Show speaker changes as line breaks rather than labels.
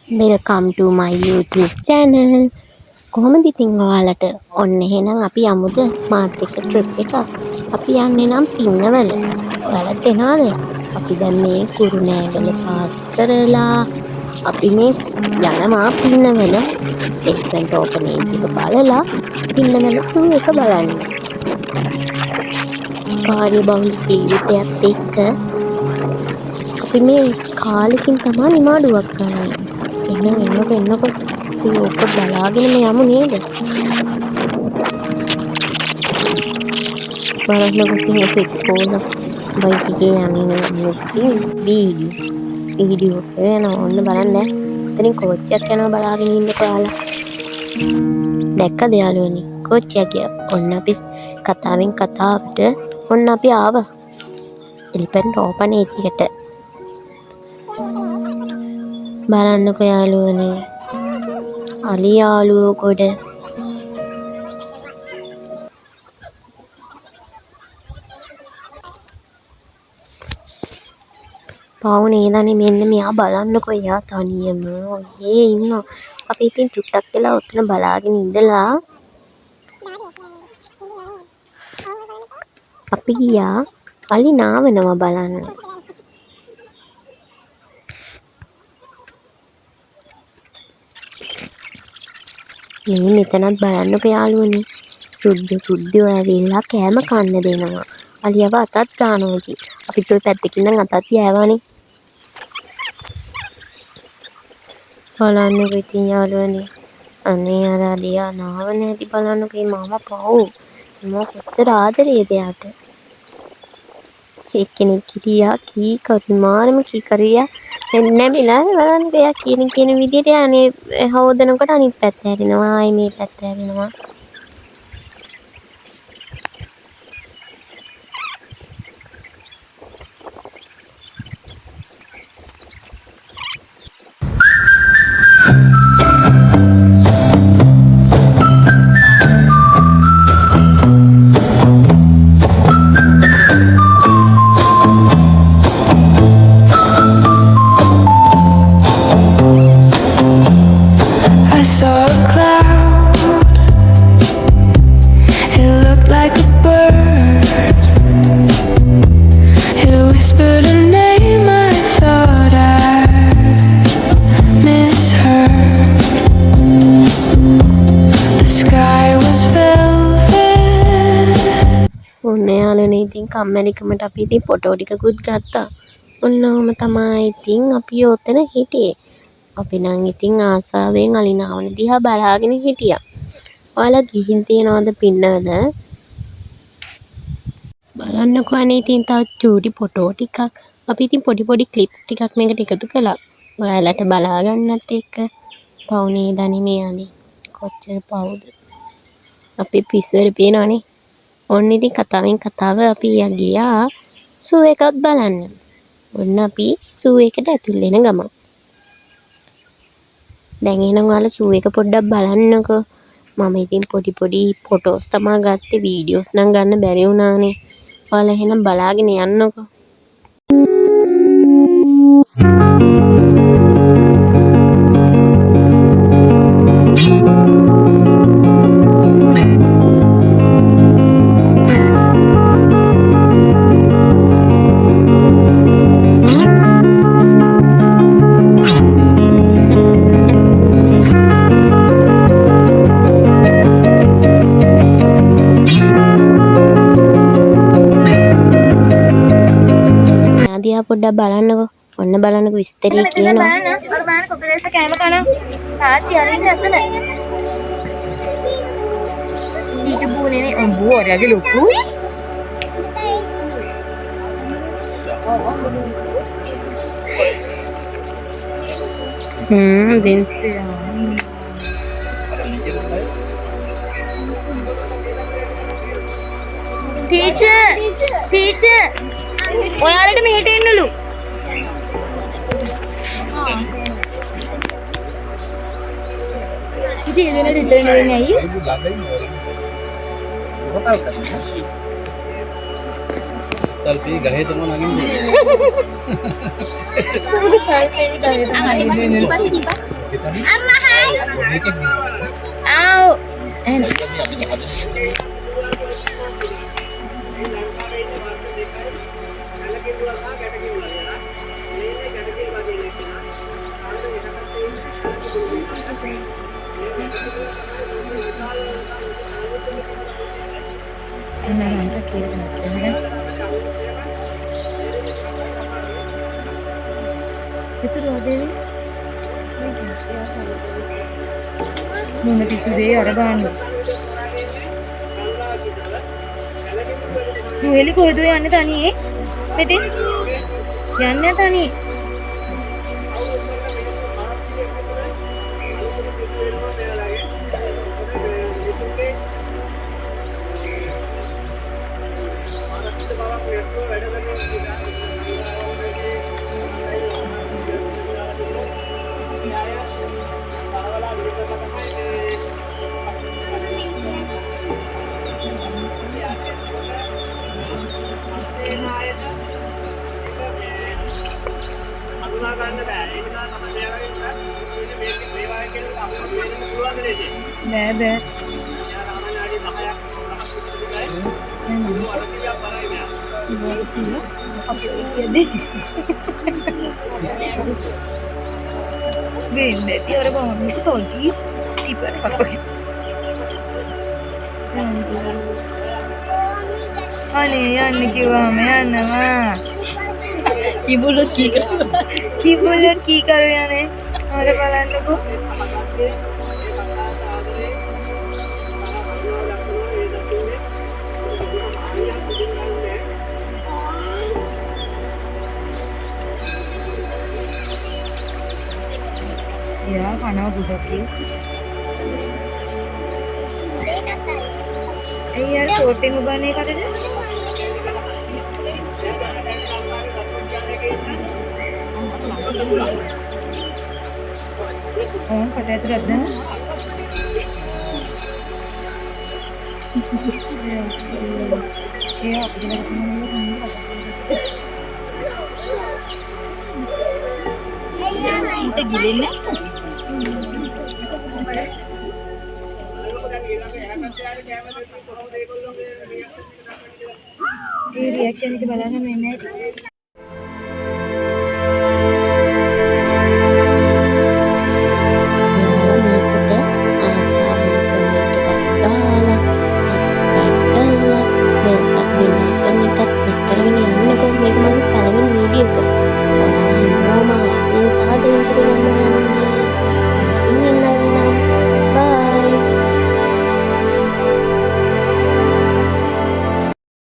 Welcome to my YouTube channel. කොහොමද ඉතින් ඔයාලට ඔන්න එහෙනම් අපි යමුද මාත් එක්ක ට්‍රිප් එකක්. අපි යන්නේ නම් පින්නවල. ඔයාලත් එනවාද? අපි දැන් මේ කුරුණෑගල පාස් කරලා අපි මේ යනවා පින්නවල. එලිෆැන්ට් ඕපනේජ් එක බලලා පින්නවල සූ එක බලන්න. කාර්යබහුල ජීවිතයත් එක්ක අපි මේ කාලෙකින් තමයි නිමාඩුවක් ගන්න. එන්නකො අපි ඔක්ක බලාගෙනම යමු නේද? බලන්නකො ඉතින් අපි කොහොමද බයික් එකේ යන්නේ වීඩියෝ කරනවා ඔන්න බලන්න. එතනින් කෝච්චියක් යනවා බලාගෙන ඉන්නකො ඔයාලා. දැක්කද යාළුවනි? කෝච්චියක් ගියා. ඔන්න අපි කතාවෙන් කතාවට ඔන්න අපි ආවා. එලිෆැන්ට් ඕපනේජ් එකට. බලන්නකො යාළුවනේ අලි යාළුවෝ ගොඩ පවුනේ නනේ මෙන්න මෙයා බලන්නකො එයා තනියම ඔහේ ඉන්නවා. අපි ඉතින් චුට්ටක් වෙලා ඔතන බලාගෙන ඉඳලා අපි ගියා අලි නාවනවා බලන්න. මේ මෙතනත් බලන්නකො යාළුවනේ සුද්දෝ ඇවිල්ලා කෑම කන්න දෙනවා. අලියව අතත් ගන්නවා ඉතින්. අපිත් ඔය පැත්තකින් නම් අතත් යෑවනේ. බලන්නකො ඉතින් යාළුවනේ. අනේ අර අලියා නාවන හැටි බලන්නකො මේ මම පව්. මම කොච්චර ආදරේද යාට. එක්කෙනෙක් හිටියා කී කරුමාරම කී කරියා නැමිලා බලන්න එයා කියන විදිහට අනේ හොදනකොට අනිත් පැත්ත හැරෙනවා ආයි මේ පැත්ත හැරෙනවා. යාළුවනේ ඉතින් කම්මැලිකමට අපි ඉතින් ෆොටෝ ටිකකුත් ගත්තා. ඔන්නෝම තමයි ඉතින් අපි ඔතන හිටියේ. අපි නම් ඉතින් ආසාවෙන් අලි නාවන දිහා බලාගෙන හිටියා. ඔයාලා ගිහින් තියනවද පින්නවල? බලන්නකෝ අනේ ඉතින් තව චූටි ෆොටෝ ටිකක්. අපි ඉතින් පොඩි ක්ලිප්ස් ටිකක් මේකට එකතු කළා. ඔයාලට බලා ගන්නත් එක්ක පවුනේ දනි මේ අලි කොච්චර පවුද? අපි පිස්සුවර පේනවනේ. ඔන්න ඉතින් කතාවෙන් කතාව අපි ගියා සූ එකක් බලන්න. ඔන්න අපි සූ එකට ඇතුල් වෙන ගමන්. දැන් එහෙනම් ඔයාලා සූ එක පොඩ්ඩක් බලන්නකෝ. මම ඉතින් පොඩි ෆොටෝස් තමයි ගත්තේ. වීඩියෝස් නම් ගන්න බැරි වුණානේ. ඔයාලා එහෙනම් බලාගෙන යන්නකෝ. පොඩ්ඩක් බලන්නකෝ. ඔන්න බලන්නකෝ විස්තරය කියනවා.
අර බලන්න කොපිරේස් කෑම කනවා. තාත්ති අරින්න අතන. ඊට බූනේ නේ අම්බෝ ඔරයාගේ ලොකු.
දින්
ටීචර් ඔයාලට මෙහෙට එන්නලු. ඉතින් එදෙනට ඉතන නෙවෙයි අයියේ.
चल पी गहे तो मन आगे kita nih. Ini kan gini.
Au.
Ini අපි හදන්නේ.
Naraangka කියලා නේද? itu rodenya මොන පිසුදේ අර ගන්න. නුහෙලි කොහෙද යන්නේ තනියේ? මෙතෙන් යන්නේ තනියේ. බෑ බෑ. වෙන්නේ තියර බොන්න තොල්කි ටිපර් කපකි. අනේ යන්න කිව්වම යන්නවා. කිඹුලොත් කී කරන්නේ? අර බලන්නකෝ. Ya, karena budaki. यार छोटे मुबाने का दे कौन पता है तुझे ना ये आप kita gilin na ये रिएक्शन के बारे में मैंने
Video ke. Mama, ini sahaja yang kita nama yang ini.